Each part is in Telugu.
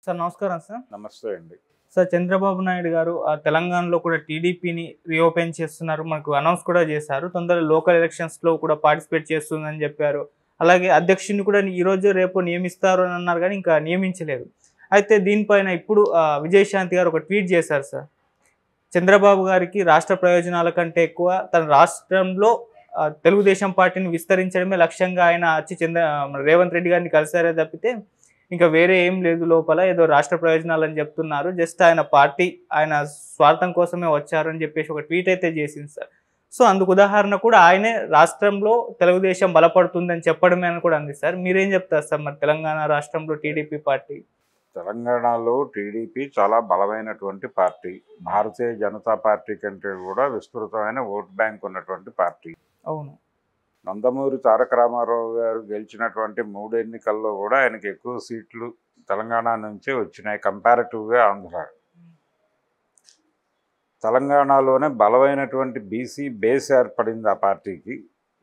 సార్ నమస్కారం సార్. నమస్తే అండి. సార్ చంద్రబాబు నాయుడు గారు తెలంగాణలో కూడా టీడీపీని రీఓపెన్ చేస్తున్నారు. మనకు అనౌన్స్ కూడా చేశారు. తొందరలో లోకల్ ఎలక్షన్స్‌లో కూడా పార్టిసిపేట్ చేస్తుందని చెప్పారు. అలాగే అధ్యక్షుడిని కూడా ఈరోజు రేపు నియమిస్తారు అని అన్నారు కానీ ఇంకా నియమించలేదు. అయితే దీనిపైన ఇప్పుడు విజయశాంతి గారు ఒక ట్వీట్ చేశారు సార్. చంద్రబాబు గారికి రాష్ట్ర ప్రయోజనాల కంటే ఎక్కువ తన రాష్ట్రంలో తెలుగుదేశం పార్టీని విస్తరించడమే లక్ష్యంగా ఆయన వచ్చి రేవంత్ రెడ్డి గారిని కలిసారే తప్పితే ఇంకా వేరే ఏం లేదు, లోపల ఏదో రాష్ట్ర ప్రయోజనాలు అని చెప్తున్నారు, జస్ట్ ఆయన పార్టీ ఆయన స్వార్థం కోసమే వచ్చారని చెప్పేసి ఒక ట్వీట్ అయితే చేసింది సార్. సో అందుకు ఉదాహరణ కూడా ఆయనే రాష్ట్రంలో తెలుగుదేశం బలపడుతుందని చెప్పడమే అని కూడా అంది సార్. మీరేం చెప్తారు సార్ మరి తెలంగాణ రాష్ట్రంలో టీడీపీ పార్టీ? తెలంగాణలో టీడీపీ చాలా బలమైనటువంటి పార్టీ. భారతీయ జనతా పార్టీ కంటే కూడా విస్తృతమైన ఓట్ బ్యాంక్ ఉన్నటువంటి పార్టీ. అవును. నందమూరి తారక రామారావు గారు గెలిచినటువంటి 3 ఎన్నికల్లో కూడా ఆయనకి ఎక్కువ సీట్లు తెలంగాణ నుంచే వచ్చినాయి కంపారిటివ్గా ఆంధ్ర. తెలంగాణలోనే బలమైనటువంటి బీసీ బేస్ ఏర్పడింది ఆ పార్టీకి.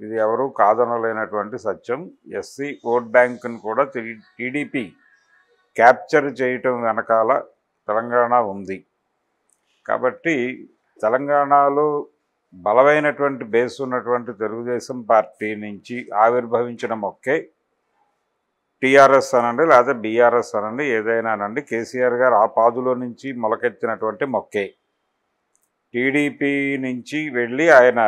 ఇది ఎవరూ కాదనలేనటువంటి సత్యం. ఎస్సీ ఓట్ బ్యాంకును కూడా టీడీపీ క్యాప్చర్ చేయటం వెనకాల తెలంగాణ ఉంది. కాబట్టి తెలంగాణలో బలమైనటువంటి బేస్ ఉన్నటువంటి తెలుగుదేశం పార్టీ నుంచి ఆవిర్భవించిన మొక్కే టీఆర్ఎస్ అనండి, లేదా బీఆర్ఎస్ అనండి, ఏదైనానండి, కేసీఆర్ గారు ఆ పాదులో నుంచి మొలకెత్తినటువంటి మొక్కే. టీడీపీ నుంచి వెళ్ళి ఆయన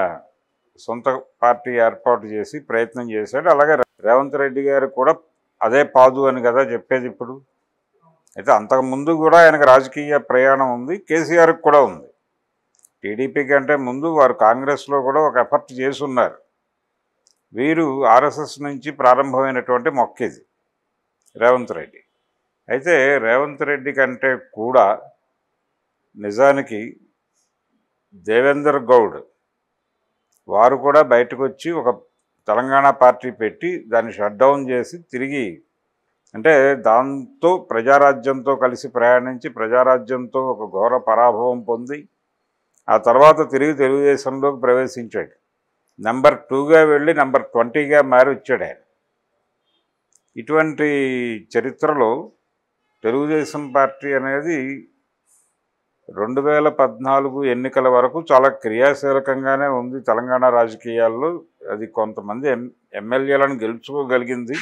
సొంత పార్టీ ఏర్పాటు చేసి ప్రయత్నం చేశాడు. అలాగే రేవంత్ రెడ్డి గారు కూడా అదే పాదు అని కదా చెప్పేది ఇప్పుడు. అయితే అంతకుముందు కూడా ఆయనకు రాజకీయ ప్రయాణం ఉంది, కేసీఆర్కి కూడా ఉంది. టీడీపీ కంటే ముందు వారు కాంగ్రెస్లో కూడా ఒక ఎఫర్ట్ చేసి ఉన్నారు. వీరు ఆర్ఎస్ఎస్ నుంచి ప్రారంభమైనటువంటి మొక్కేది రేవంత్ రెడ్డి. అయితే రేవంత్ రెడ్డి కంటే కూడా నిజానికి దేవేందర్ గౌడ్ వారు కూడా బయటకు వచ్చి ఒక తెలంగాణ పార్టీ పెట్టి దాన్ని షట్ డౌన్ చేసి తిరిగి, అంటే దాంతో ప్రజారాజ్యంతో కలిసి ప్రయాణించి ప్రజారాజ్యంతో ఒక ఘోర పరాభవం పొంది ఆ తర్వాత తిరిగి తెలుగుదేశంలోకి ప్రవేశించాడు. నెంబర్ 2గా వెళ్ళి నెంబర్ 20గా మారి వచ్చాడు ఆయన. ఇటువంటి చరిత్రలో తెలుగుదేశం పార్టీ అనేది 2014 ఎన్నికల వరకు చాలా క్రియాశీలకంగానే ఉంది తెలంగాణ రాజకీయాల్లో. అది కొంతమంది ఎమ్మెల్యేలను గెలుచుకోగలిగింది.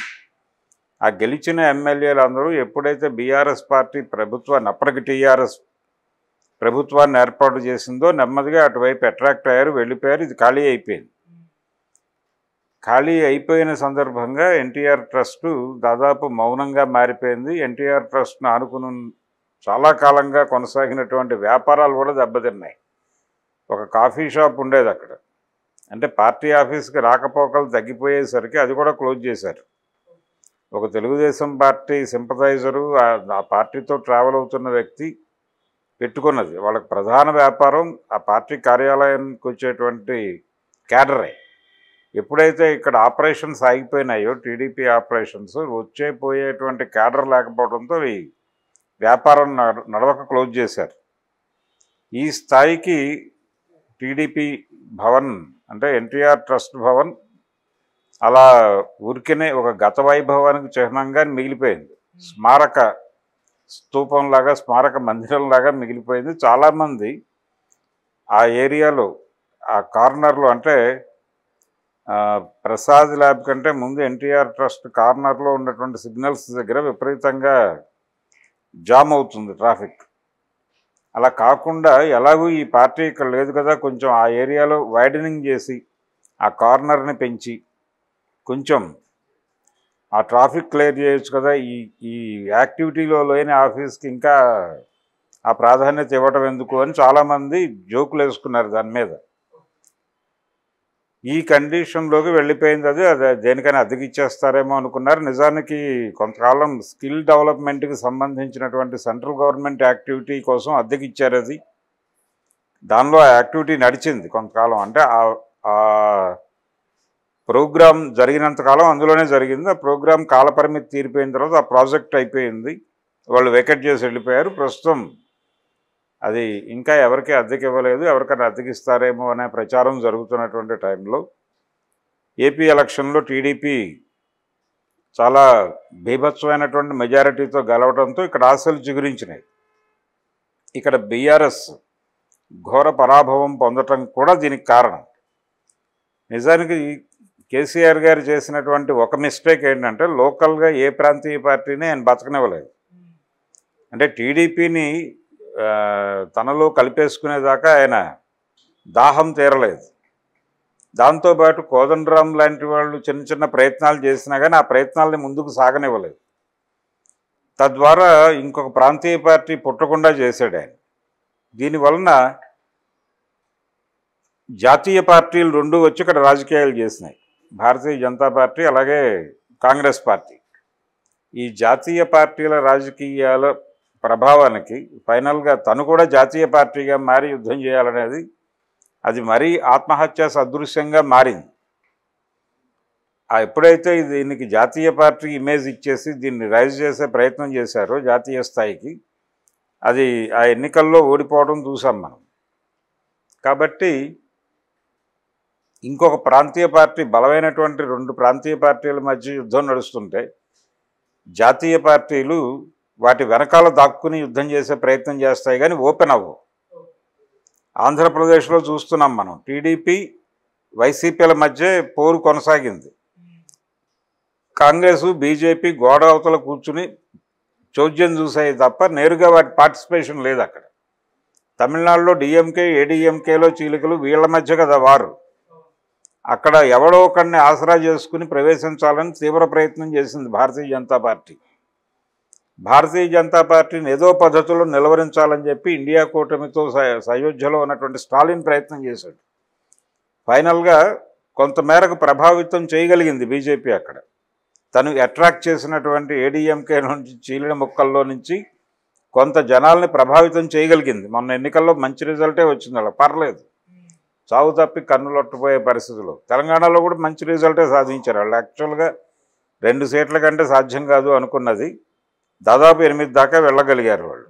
ఆ గెలిచిన ఎమ్మెల్యేలు అందరూ ఎప్పుడైతే బీఆర్ఎస్ పార్టీ ప్రభుత్వాన్ని, అప్పటికి టీఆర్ఎస్ ప్రభుత్వాన్ని ఏర్పాటు చేసిందో నెమ్మదిగా అటువైపు అట్రాక్ట్ అయ్యారు, వెళ్ళిపోయారు. ఇది ఖాళీ అయిపోయింది. ఖాళీ అయిపోయిన సందర్భంగా ఎన్టీఆర్ ట్రస్టు దాదాపు మౌనంగా మారిపోయింది. ఎన్టీఆర్ ట్రస్ట్ను ఆనుకుని చాలా కాలంగా కొనసాగినటువంటి వ్యాపారాలు కూడా దెబ్బతిన్నాయి. ఒక కాఫీ షాప్ ఉండేది అక్కడ, అంటే పార్టీ ఆఫీస్కి రాకపోకలు తగ్గిపోయేసరికి అది కూడా క్లోజ్ చేశారు. ఒక తెలుగుదేశం పార్టీ సింపథైజరు, ఆ పార్టీతో ట్రావెల్ అవుతున్న వ్యక్తి పెట్టుకున్నది వాళ్ళకి ప్రధాన వ్యాపారం ఆ పార్టీ కార్యాలయానికి వచ్చేటువంటి క్యాడరే. ఎప్పుడైతే ఇక్కడ ఆపరేషన్స్ ఆగిపోయినాయో, టీడీపీ ఆపరేషన్స్, పోయేటువంటి క్యాడర్ లేకపోవడంతో ఈ వ్యాపారం నడవక క్లోజ్ చేశారు. ఈ స్థాయికి టీడీపీ భవన్, అంటే ఎన్టీఆర్ ట్రస్ట్ భవన్ అలా ఊరికనే ఒక గత వైభవానికి చిహ్నంగా మిగిలిపోయింది. స్మారక స్తూపంలాగా, స్మారక మందిరంలాగా మిగిలిపోయింది. చాలామంది ఆ ఏరియాలో, ఆ కార్నర్లో, అంటే ప్రసాద్ ల్యాబ్ కంటే ముందు ఎన్టీఆర్ ట్రస్ట్ కార్నర్లో ఉన్నటువంటి సిగ్నల్స్ దగ్గర విపరీతంగా జామ్ అవుతుంది ట్రాఫిక్. అలా కాకుండా ఎలాగూ ఈ పార్టీ ఇక్కడ లేదు కదా, కొంచెం ఆ ఏరియాలో వైడనింగ్ చేసి ఆ కార్నర్ని పెంచి కొంచెం ఆ ట్రాఫిక్ క్లియర్ చేయొచ్చు కదా, ఈ యాక్టివిటీలో లేని ఆఫీస్కి ఇంకా ఆ ప్రాధాన్యత ఇవ్వటం ఎందుకు అని చాలామంది జోకులు వేసుకున్నారు దాని మీద. ఈ కండిషన్లోకి వెళ్ళిపోయింది. అది దేనికైనా అద్దెకిచ్చేస్తారేమో అనుకున్నారు. నిజానికి కొంతకాలం స్కిల్ డెవలప్మెంట్కి సంబంధించినటువంటి సెంట్రల్ గవర్నమెంట్ యాక్టివిటీ కోసం అద్దెకిచ్చారు. అది దానిలో ఆ యాక్టివిటీ నడిచింది కొంతకాలం. అంటే ఆ ప్రోగ్రాం జరిగినంతకాలం అందులోనే జరిగింది. ఆ ప్రోగ్రాం కాలపరిమితి తీరిపోయిన తర్వాత ఆ ప్రాజెక్ట్ అయిపోయింది, వాళ్ళు వెకెట్ చేసి వెళ్ళిపోయారు. ప్రస్తుతం అది ఇంకా ఎవరికి అద్దెకి ఇవ్వలేదు, ఎవరికైనా అద్దెకిస్తారేమో అనే ప్రచారం జరుగుతున్నటువంటి టైంలో ఏపీ ఎలక్షన్లో టీడీపీ చాలా బీభత్సమైనటువంటి మెజారిటీతో గెలవడంతో ఇక్కడ ఆశలు చిగురించినాయి. ఇక్కడ బీఆర్ఎస్ ఘోర పరాభవం పొందటం కూడా దీనికి కారణం. నిజానికి కేసీఆర్ గారు చేసినటువంటి ఒక మిస్టేక్ ఏంటంటే లోకల్గా ఏ ప్రాంతీయ పార్టీని ఆయన బతకనివ్వలేదు. అంటే టీడీపీని తనలో కలిపేసుకునేదాకా ఆయన దాహం తీరలేదు. దాంతోపాటు కోదండరాం లాంటి వాళ్ళు చిన్న చిన్న ప్రయత్నాలు చేసినా కానీ ఆ ప్రయత్నాలని ముందుకు సాగనివ్వలేదు. తద్వారా ఇంకొక ప్రాంతీయ పార్టీ పుట్టకుండా చేశాడు ఆయన. దీనివలన జాతీయ పార్టీలు రెండు వచ్చి ఇక్కడ రాజకీయాలు చేసినాయి, భారతీయ జనతా పార్టీ అలాగే కాంగ్రెస్ పార్టీ. ఈ జాతీయ పార్టీల రాజకీయాల ప్రభావానికి ఫైనల్గా తను కూడా జాతీయ పార్టీగా మారి యుద్ధం చేయాలనేది అది మరీ ఆత్మహత్య సదృశ్యంగా మారింది. ఎప్పుడైతే దీనికి జాతీయ పార్టీ ఇమేజ్ ఇచ్చేసి దీన్ని రైజ్ చేసే ప్రయత్నం చేశారో జాతీయ స్థాయికి, అది ఆ ఎన్నికల్లో ఓడిపోవడం చూసాం మనం. కాబట్టి ఇంకొక ప్రాంతీయ పార్టీ, బలమైనటువంటి రెండు ప్రాంతీయ పార్టీల మధ్య యుద్ధం నడుస్తుంటే జాతీయ పార్టీలు వాటి వెనకాల దాక్కుని యుద్ధం చేసే ప్రయత్నం చేస్తాయి కానీ ఓపెన్ అవ్వవు. ఆంధ్రప్రదేశ్లో చూస్తున్నాం మనం, టీడీపీ వైసీపీల మధ్య పోరు కొనసాగింది. కాంగ్రెసు బీజేపీ గోడ అవతల కూర్చుని చోద్యం చూసాయి తప్ప నేరుగా వాటి పార్టిసిపేషన్ లేదు అక్కడ. తమిళనాడులో డిఎంకే ఏడీఎంకేలో చీలికలు వీళ్ళ మధ్య కదా వారు. అక్కడ ఎవడో ఒకడిని ఆసరా చేసుకుని ప్రవేశించాలని తీవ్ర ప్రయత్నం చేసింది భారతీయ జనతా పార్టీ. భారతీయ జనతా పార్టీని ఏదో పద్ధతిలో నిలవరించాలని చెప్పి ఇండియా కూటమితో సయోధ్యలో ఉన్నటువంటి స్టాలిన్ ప్రయత్నం చేశాడు. ఫైనల్గా కొంతమేరకు ప్రభావితం చేయగలిగింది బీజేపీ. అక్కడ తను అట్రాక్ట్ చేసినటువంటి ఏడీఎంకే నుంచి చీలిన ముక్కల్లో నుంచి కొంత జనాల్ని ప్రభావితం చేయగలిగింది. మొన్న ఎన్నికల్లో మంచి రిజల్టే వచ్చింది, అలా పర్లేదు, చావు తప్పి కన్నులొట్టపోయే పరిస్థితులు. తెలంగాణలో కూడా మంచి రిజల్టే సాధించారు వాళ్ళు. యాక్చువల్గా 2 సీట్ల కంటే సాధ్యం కాదు అనుకున్నది, దాదాపు 8 దాకా వెళ్ళగలిగారు వాళ్ళు.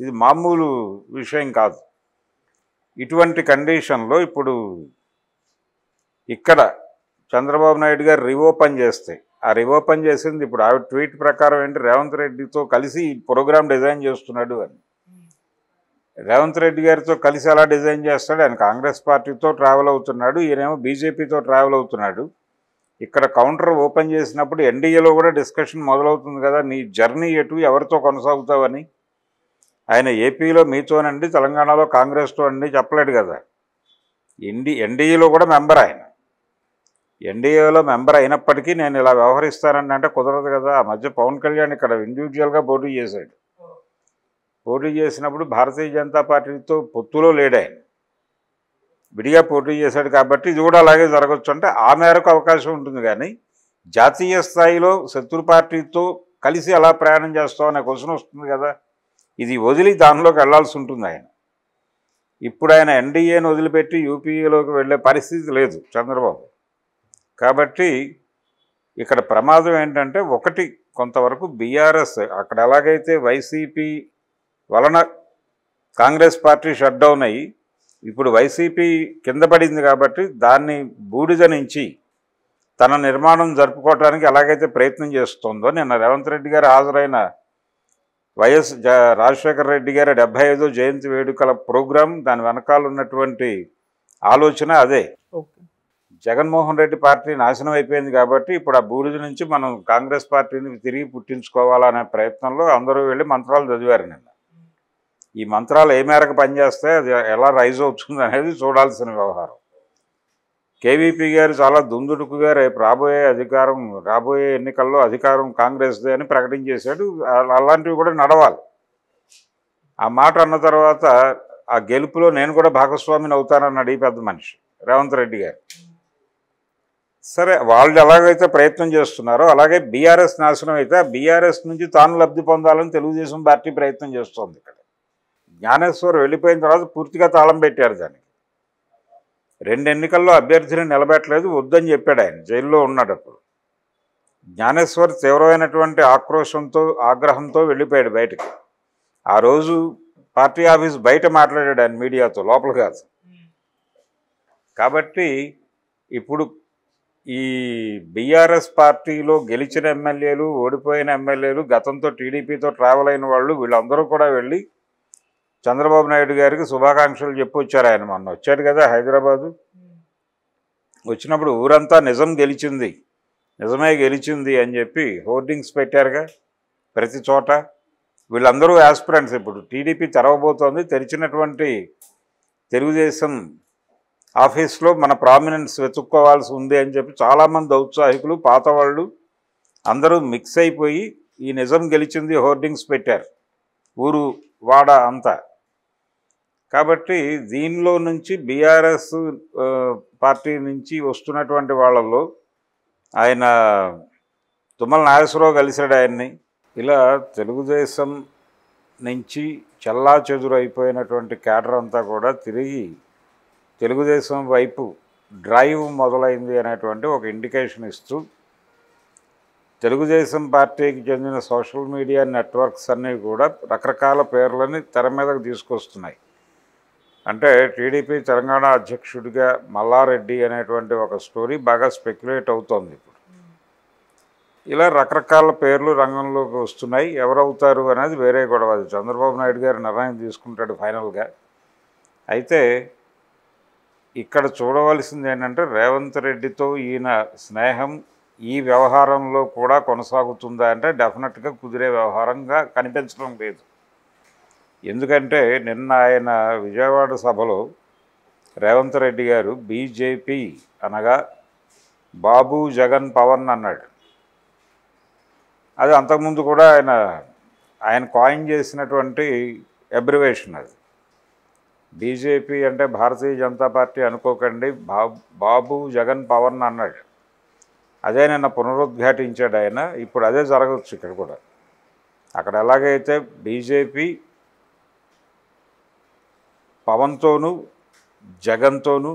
ఇది మామూలు విషయం కాదు. ఇటువంటి కండిషన్లో ఇప్పుడు ఇక్కడ చంద్రబాబు నాయుడు గారు రిఓపెన్ చేస్తే, ఆ రిఓపెన్ చేసింది ఇప్పుడు ఆవిడ ట్వీట్ ప్రకారం ఏంటి, రేవంత్ రెడ్డితో కలిసి ఈ ప్రోగ్రామ్ డిజైన్ చేస్తున్నాడు అని. రేవంత్ రెడ్డి గారితో కలిసి ఎలా డిజైన్ చేస్తాడు? ఆయన కాంగ్రెస్ పార్టీతో ట్రావెల్ అవుతున్నాడు, ఈయనేమో బీజేపీతో ట్రావెల్ అవుతున్నాడు. ఇక్కడ కౌంటర్ ఓపెన్ చేసినప్పుడు ఎన్డీఏలో కూడా డిస్కషన్ మొదలవుతుంది కదా, నీ జర్నీ ఎటు, ఎవరితో కొనసాగుతావని. ఆయన ఏపీలో మీతోనండి, తెలంగాణలో కాంగ్రెస్తో అండి చెప్పలేడు కదా. ఎన్డీఏలో కూడా మెంబర్ ఆయన. ఎన్డీఏలో మెంబర్ అయినప్పటికీ నేను ఇలా వ్యవహరిస్తానని అంటే కుదరదు కదా. ఆ మధ్య పవన్ కళ్యాణ్ ఇక్కడ ఇండివిజువల్గా పోటీ చేశాడు. పోటీ చేసినప్పుడు భారతీయ జనతా పార్టీతో పొత్తులో లేడు ఆయన, విడిగా పోటీ చేశాడు. కాబట్టి ఇది కూడా అలాగే జరగచ్చు అంటే ఆ మేరకు అవకాశం ఉంటుంది. కానీ జాతీయ స్థాయిలో శత్రు పార్టీతో కలిసి ఎలా ప్రయాణం చేస్తావు అనే క్వశ్చన్ వస్తుంది కదా. ఇది వదిలి దానిలోకి వెళ్లాల్సి ఉంటుంది ఆయన. ఇప్పుడు ఆయన ఎన్డీఏను వదిలిపెట్టి యూపీఏలోకి వెళ్ళే పరిస్థితి లేదు చంద్రబాబు. కాబట్టి ఇక్కడ ప్రమాదం ఏంటంటే, ఒకటి కొంతవరకు బీఆర్ఎస్ అక్కడ ఎలాగైతే వైసీపీ వలన కాంగ్రెస్ పార్టీ షట్ డౌన్ అయ్యి ఇప్పుడు వైసీపీ కింద పడింది కాబట్టి దాన్ని బూడిద నుంచి తన నిర్మాణం జరుపుకోవడానికి ఎలాగైతే ప్రయత్నం చేస్తుందో, నిన్న రేవంత్ రెడ్డి గారు హాజరైన వైఎస్ రాజశేఖర రెడ్డి గారి 75వ జయంతి వేడుకల ప్రోగ్రాం, దాని వెనకాల ఉన్నటువంటి ఆలోచన అదే. జగన్మోహన్ రెడ్డి పార్టీ నాశనం అయిపోయింది కాబట్టి ఇప్పుడు ఆ బూడిద నుంచి మనం కాంగ్రెస్ పార్టీని తిరిగి పుట్టించుకోవాలనే ప్రయత్నంలో అందరూ వెళ్ళి మంత్రాలు చదివారు నిన్న. ఈ మంత్రాలు ఏ మేరకు పనిచేస్తాయి, అది ఎలా రైజ్ అవుతుంది అనేది చూడాల్సిన వ్యవహారం. కేవీపీ గారు చాలా దుందుడుకుగా రేపు రాబోయే ఎన్నికల్లో అధికారం కాంగ్రెస్దే అని ప్రకటించేశాడు. అలాంటివి కూడా నడవాలి. ఆ మాట అన్న తర్వాత ఆ గెలుపులో నేను కూడా భాగస్వామిని అవుతానన్నాడు ఈ పెద్ద మనిషి రేవంత్ రెడ్డి గారు. సరే, వాళ్ళు ఎలాగైతే ప్రయత్నం చేస్తున్నారో అలాగే బీఆర్ఎస్ నాశనం అయితే ఆ బీఆర్ఎస్ నుంచి తాను లబ్ధి పొందాలని తెలుగుదేశం పార్టీ ప్రయత్నం చేస్తోంది. ఇక్కడ జ్ఞానేశ్వర్ వెళ్ళిపోయిన తర్వాత పూర్తిగా తాళం పెట్టారు దానికి. 2 ఎన్నికల్లో అభ్యర్థిని నిలబెట్టలేదు, వద్దని చెప్పాడు ఆయన, జైల్లో ఉన్నాడు అప్పుడు. జ్ఞానేశ్వర్ తీవ్రమైనటువంటి ఆగ్రహంతో వెళ్ళిపోయాడు బయటకు. ఆ రోజు పార్టీ ఆఫీస్ బయట మాట్లాడాడు ఆయన మీడియాతో, లోపల కాదు. కాబట్టి ఇప్పుడు ఈ బీఆర్ఎస్ పార్టీలో గెలిచిన ఎమ్మెల్యేలు, ఓడిపోయిన ఎమ్మెల్యేలు, గతంతో టీడీపీతో ట్రావెల్ అయిన వాళ్ళు వీళ్ళందరూ కూడా వెళ్ళి చంద్రబాబు నాయుడు గారికి శుభాకాంక్షలు చెప్పి వచ్చారు. ఆయన మొన్న వచ్చాడు కదా హైదరాబాదు. వచ్చినప్పుడు ఊరంతా నిజం గెలిచింది, నిజమే గెలిచింది అని చెప్పి హోర్డింగ్స్ పెట్టారుగా ప్రతి చోట. వీళ్ళందరూ యాస్పిరెంట్స్. ఇప్పుడు టీడీపీ తెరవబోతోంది. తెరిచినటువంటి తెలుగుదేశం ఆఫీస్లో మన ప్రామినెన్స్ వెతుక్కోవాల్సి ఉంది అని చెప్పి చాలామంది ఔత్సాహికులు, పాత వాళ్ళు అందరూ మిక్స్ అయిపోయి ఈ నిజం గెలిచింది హోర్డింగ్స్ పెట్టారు ఊరు వాడ అంతా. కాబట్టి దీనిలో నుంచి బీఆర్ఎస్ పార్టీ నుంచి వస్తున్నటువంటి వాళ్ళల్లో ఆయన తుమ్మల నాగేశ్వరరావు కలిశాడు ఆయన్ని. ఇలా తెలుగుదేశం నుంచి చెల్లా చెదురు అయిపోయినటువంటి క్యాడర్ అంతా కూడా తిరిగి తెలుగుదేశం వైపు డ్రైవ్ మొదలైంది అనేటువంటి ఒక ఇండికేషన్ ఇస్తూ తెలుగుదేశం పార్టీకి చెందిన సోషల్ మీడియా నెట్వర్క్స్ అన్నీ కూడా రకరకాల పేర్లని తెర మీదకు తీసుకొస్తున్నాయి. అంటే టీడీపీ తెలంగాణ అధ్యక్షుడిగా మల్లారెడ్డి అనేటువంటి ఒక స్టోరీ బాగా స్పెక్యులేట్ అవుతోంది ఇప్పుడు. ఇలా రకరకాల పేర్లు రంగంలోకి వస్తున్నాయి. ఎవరవుతారు అనేది వేరే గొడవ. అది చంద్రబాబు నాయుడు గారు నిర్ణయం తీసుకుంటాడు ఫైనల్గా. అయితే ఇక్కడ చూడవలసింది ఏంటంటే రేవంత్ రెడ్డితో ఈయన స్నేహం ఈ వ్యవహారంలో కూడా కొనసాగుతుందా అంటే డెఫినెట్గా కుదిరే వ్యవహారంగా కనిపించడం లేదు. ఎందుకంటే నిన్న ఆయన విజయవాడ సభలో రేవంత్ రెడ్డి గారు బీజేపీ అనగా బాబు జగన్ పవన్ అన్నాడు. అది అంతకుముందు కూడా ఆయన కాయిన్ చేసినటువంటి అబ్రివేషన్. అది బీజేపీ అంటే భారతీయ జనతా పార్టీ అనుకోకండి, బాబు జగన్ పవన్ అన్నాడు. అదే నిన్న పునరుద్ఘాటించాడు ఆయన. ఇప్పుడు అదే జరగవచ్చు ఇక్కడ కూడా. అక్కడ ఎలాగైతే బీజేపీ పవన్తోనూ జగన్తోనూ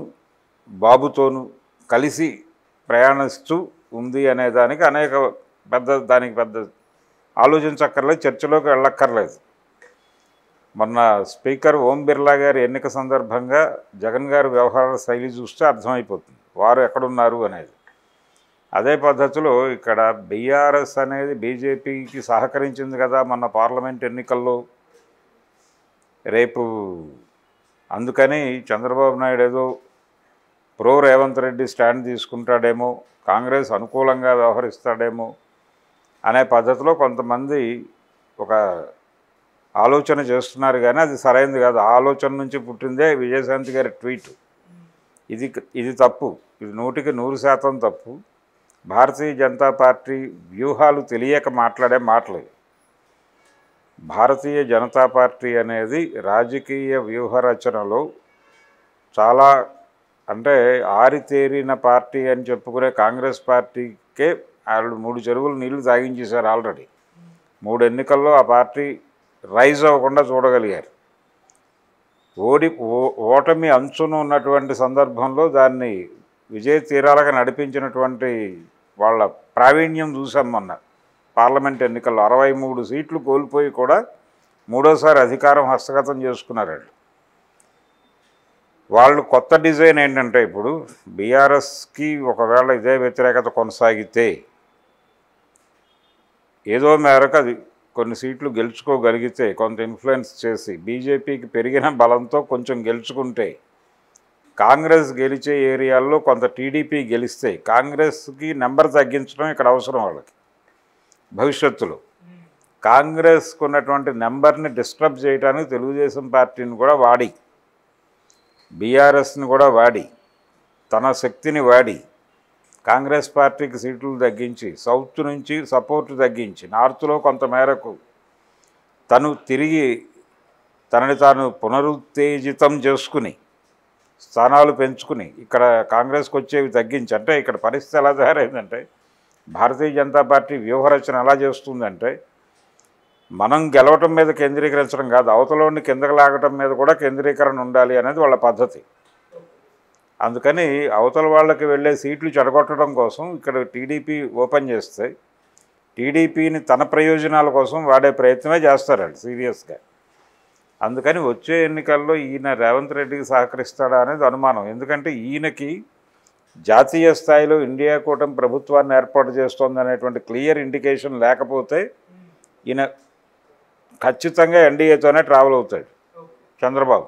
బాబుతోనూ కలిసి ప్రయాణిస్తూ ఉంది అనేదానికి దానికి పెద్ద ఆలోచించక్కర్లేదు, చర్చలోకి వెళ్ళక్కర్లేదు. మొన్న స్పీకర్ ఓం బిర్లా గారి ఎన్నిక సందర్భంగా జగన్ గారి వ్యవహార శైలి చూస్తే అర్థమైపోతుంది వారు ఎక్కడున్నారు అనేది. అదే పద్ధతిలో ఇక్కడ బీఆర్ఎస్ అనేది బీజేపీకి సహకరించింది కదా మొన్న పార్లమెంట్ ఎన్నికల్లో. రేపు అందుకని చంద్రబాబు నాయుడు ఏదో ప్రో రేవంత్ రెడ్డి స్టాండ్ తీసుకుంటాడేమో, కాంగ్రెస్ అనుకూలంగా వ్యవహరిస్తాడేమో అనే పద్ధతిలో కొంతమంది ఒక ఆలోచన చేస్తున్నారు. కానీ అది సరైనది కాదు. ఆ ఆలోచన నుంచి పుట్టిందే విజయశాంతి గారి ట్వీట్. ఇది తప్పు. ఇది 100% తప్పు. భారతీయ జనతా పార్టీ వ్యూహాలు తెలియక మాట్లాడే మాటలు. భారతీయ జనతా పార్టీ అనేది రాజకీయ వ్యూహరచనలో చాలా అంటే ఆరితేరిన పార్టీ అని చెప్పుకునే కాంగ్రెస్ పార్టీకే వాళ్ళు 3 చెరువులు నీళ్లు తాగించేశారు ఆల్రెడీ. 3 ఎన్నికల్లో ఆ పార్టీ రైజ్ అవ్వకుండా చూడగలిగారు. ఓటమి అంచున ఉన్నటువంటి సందర్భంలో దాన్ని విజయ తీరాలకు నడిపించినటువంటి వాళ్ళ ప్రావీణ్యం చూసాం మొన్న పార్లమెంట్ ఎన్నికల్లో. 63 సీట్లు కోల్పోయి కూడా 3వ అధికారం హస్తగతం చేసుకున్నారు. వాళ్ళు కొత్త డిజైన్ ఏంటంటే ఇప్పుడు బీఆర్ఎస్కి ఒకవేళ ఇదే వ్యతిరేకత కొనసాగితే ఏదో మేరకు అది కొన్ని సీట్లు గెలుచుకోగలిగితే, కొంత ఇన్ఫ్లుయెన్స్ చేసి బీజేపీకి పెరిగిన బలంతో కొంచెం గెలుచుకుంటే, కాంగ్రెస్ గెలిచే ఏరియాల్లో కొంత టీడీపీ గెలిస్తే కాంగ్రెస్కి నెంబర్ తగ్గించడం ఇక్కడ అవసరం. వాళ్ళకి భవిష్యత్తులో కాంగ్రెస్కు ఉన్నటువంటి నెంబర్ని డిస్టర్బ్ చేయడానికి తెలుగుదేశం పార్టీని కూడా వాడి, బీఆర్ఎస్ని కూడా వాడి, తన శక్తిని వాడి కాంగ్రెస్ పార్టీకి సీట్లు తగ్గించి, సౌత్ నుంచి సపోర్ట్ తగ్గించి, నార్త్లో కొంతమేరకు తనని తాను పునరుత్తేజితం చేసుకుని స్థానాలు పెంచుకుని ఇక్కడ కాంగ్రెస్కి వచ్చేవి తగ్గించి. అంటే ఇక్కడ పరిస్థితి ఎలా తయారైందంటే భారతీయ జనతా పార్టీ వ్యూహరచన ఎలా చేస్తుందంటే మనం గెలవటం మీద కేంద్రీకరించడం కాదు, అవతలని కిందకు లాగటం మీద కూడా కేంద్రీకరణ ఉండాలి అనేది వాళ్ళ పద్ధతి. అందుకని అవతల వాళ్ళకి వెళ్ళే సీట్లు చెడగొట్టడం కోసం ఇక్కడ టీడీపీ ఓపెన్ చేస్తే టీడీపీని తన ప్రయోజనాల కోసం వాడే ప్రయత్నమే చేస్తారండి సీరియస్గా. అందుకని వచ్చే ఎన్నికల్లో ఈయన రేవంత్ రెడ్డికి సహకరిస్తాడా అనేది అనుమానం. ఎందుకంటే ఈయనకి జాతీయ స్థాయిలో ఇండియా కూటమి ప్రభుత్వాన్ని ఏర్పాటు చేస్తోంది అనేటువంటి క్లియర్ ఇండికేషన్ లేకపోతే ఈయన ఖచ్చితంగా ఎన్డీఏతోనే ట్రావెల్ అవుతాడు చంద్రబాబు.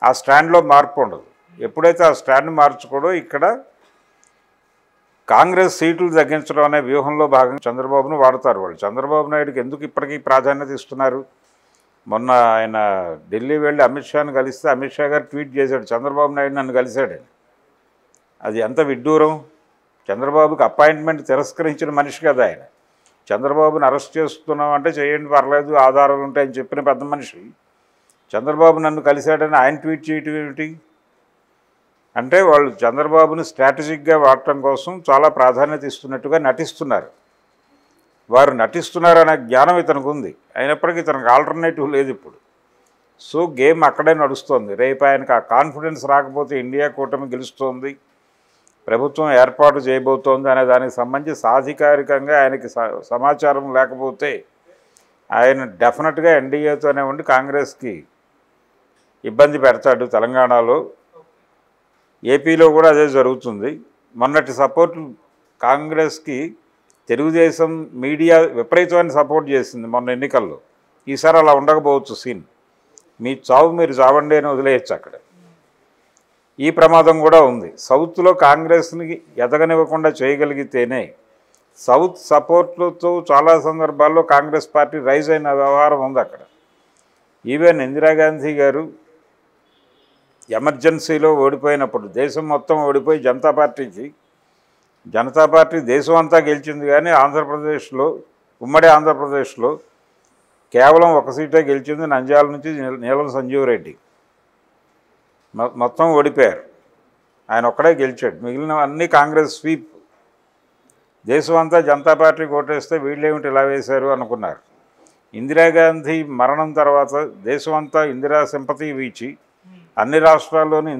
ఆ స్టాండ్లో మార్పు ఉండదు. ఎప్పుడైతే ఆ స్టాండ్ మార్చుకోడో ఇక్కడ కాంగ్రెస్ సీట్లు తగ్గించడం అనే వ్యూహంలో భాగంగా చంద్రబాబును వాడతారు వాళ్ళు. చంద్రబాబు నాయుడుకి ఎందుకు ఇప్పటికీ ప్రాధాన్యత ఇస్తున్నారు? మొన్న ఆయన ఢిల్లీ వెళ్ళి అమిత్ షాను కలిస్తే అమిత్ షా గారు ట్వీట్ చేశాడు, చంద్రబాబు నాయుడు నన్ను కలిశాడని. అది ఎంత విడ్డూరం! చంద్రబాబుకి అపాయింట్మెంట్ తిరస్కరించిన మనిషి కదా ఆయన. చంద్రబాబుని అరెస్ట్ చేస్తున్నాం అంటే చేయండి పర్లేదు, ఆధారాలు ఉంటాయని చెప్పిన పెద్ద మనిషి చంద్రబాబు నన్ను కలిశాడని ఆయన ట్వీట్ చేయటం ఏమిటి? అంటే వాళ్ళు చంద్రబాబుని స్ట్రాటజిక్గా వాడటం కోసం చాలా ప్రాధాన్యత ఇస్తున్నట్టుగా నటిస్తున్నారు. వారు నటిస్తున్నారనే జ్ఞానం ఇతనికి ఉంది, అయినప్పటికీ ఇతనికి ఆల్టర్నేటివ్ లేదు ఇప్పుడు. సో గేమ్ అక్కడే నడుస్తోంది. రేపు ఆయనకు ఆ కాన్ఫిడెన్స్ రాకపోతే ఇండియా కూటమి గెలుస్తోంది, ప్రభుత్వం ఏర్పాటు చేయబోతోంది అనే దానికి సంబంధించి సాధికారికంగా ఆయనకి సమాచారం లేకపోతే ఆయన డెఫినెట్గా ఎన్డీఏతోనే ఉండి కాంగ్రెస్కి ఇబ్బంది పెడతాడు. తెలంగాణలో, ఏపీలో కూడా అదే జరుగుతుంది. మొన్నటి సపోర్టు కాంగ్రెస్కి తెలుగుదేశం మీడియా విపరీతమైన సపోర్ట్ చేసింది మొన్న ఎన్నికల్లో. ఈసారి అలా ఉండకపోవచ్చు సీన్. మీ చావు మీరు చావండి అని వదిలేయచ్చు అక్కడ. ఈ ప్రమాదం కూడా ఉంది. సౌత్లో కాంగ్రెస్ని ఎదగనివ్వకుండా చేయగలిగితేనే సౌత్ సపోర్ట్లతో చాలా సందర్భాల్లో కాంగ్రెస్ పార్టీ రైజ్ అయిన వ్యవహారం ఉంది అక్కడ. ఈవెన్ ఇందిరాగాంధీ గారు ఎమర్జెన్సీలో ఓడిపోయినప్పుడు, దేశం మొత్తం ఓడిపోయి జనతా పార్టీ దేశం అంతా గెలిచింది, కానీ ఆంధ్రప్రదేశ్లో, ఉమ్మడి ఆంధ్రప్రదేశ్లో కేవలం ఒక సీటే గెలిచింది, నంద్యాల నుంచి నీలం సంజీవ్ రెడ్డి. మొత్తం ఓడిపోయారు, ఆయన ఒక్కడే గెలిచాడు. మిగిలిన అన్నీ కాంగ్రెస్ స్వీప్. దేశం అంతా జనతా పార్టీకి ఓటేస్తే వీళ్ళేమిటి ఇలా వేశారు అనుకున్నారు. ఇందిరాగాంధీ మరణం తర్వాత దేశం అంతా ఇందిరా సింపతి వీచి అన్ని రాష్ట్రాల్లోనూ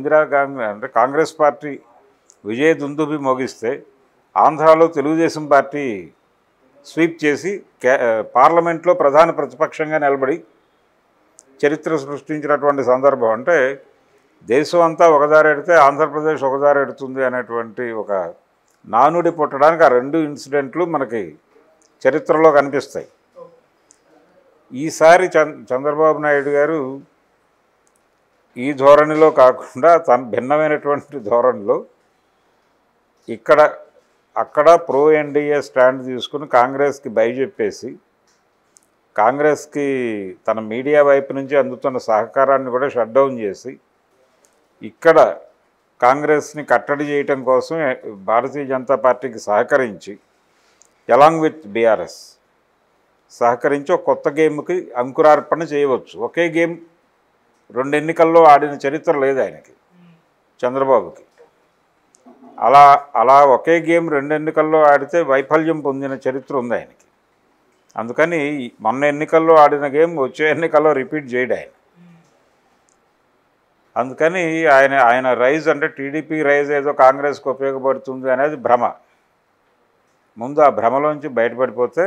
కాంగ్రెస్ పార్టీ విజయ దుందుబి మోగిస్తే ఆంధ్రాలో తెలుగుదేశం పార్టీ స్వీప్ చేసి పార్లమెంట్లో ప్రధాన ప్రతిపక్షంగా నిలబడి చరిత్ర సృష్టించినటువంటి సందర్భం. అంటే దేశం అంతా ఒకదారెడితే ఆంధ్రప్రదేశ్ ఒకదారెడుతుంది అనేటువంటి ఒక నానుడి పుట్టడానికి ఆ రెండు ఇన్సిడెంట్లు మనకి చరిత్రలో కనిపిస్తాయి. ఈసారి చంద్రబాబు నాయుడు గారు ఈ ధోరణిలో కాకుండా తన భిన్నమైనటువంటి ధోరణిలో అక్కడ ప్రో ఎన్డీఏ స్టాండ్ తీసుకుని కాంగ్రెస్కి బై చెప్పేసి, కాంగ్రెస్కి తన మీడియా వైపు నుంచి అందుతున్న సహకారాన్ని కూడా షట్ డౌన్ చేసి, ఇక్కడ కాంగ్రెస్ని కట్టడి చేయటం కోసం భారతీయ జనతా పార్టీకి సహకరించి, అలాంగ్ విత్ బీఆర్ఎస్ సహకరించి ఒక కొత్త గేమ్కి అంకురార్పణ చేయవచ్చు. ఒకే గేమ్ రెండు ఎన్నికల్లో ఆడిన చరిత్ర లేదు ఆయనకి, చంద్రబాబుకి. అలా ఒకే గేమ్ రెండు ఎన్నికల్లో ఆడితే వైఫల్యం పొందిన చరిత్ర ఉంది ఆయనకి. అందుకని మొన్న ఎన్నికల్లో ఆడిన గేమ్ వచ్చే ఎన్నికల్లో రిపీట్ చేయడు ఆయన. అందుకని ఆయన రైజ్ అంటే టీడీపీ రైజ్ ఏదో కాంగ్రెస్కి ఉపయోగపడుతుంది అనేది భ్రమ. ముందు ఆ భ్రమలోంచి బయటపడిపోతే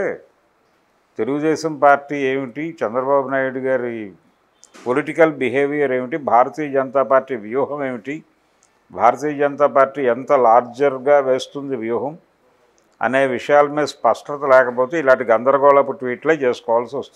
తెలుగుదేశం పార్టీ ఏమిటి, చంద్రబాబు నాయుడు గారి పొలిటికల్ బిహేవియర్ ఏమిటి, భారతీయ జనతా పార్టీ వ్యూహం ఏమిటి, భారతీయ జనతా పార్టీ ఎంత లార్జర్గా వేస్తుంది వ్యూహం అనే విషయాల మీద స్పష్టత లేకపోతే ఇలాంటి గందరగోళపు ట్వీట్లే చేసుకోవాల్సి వస్తుంది.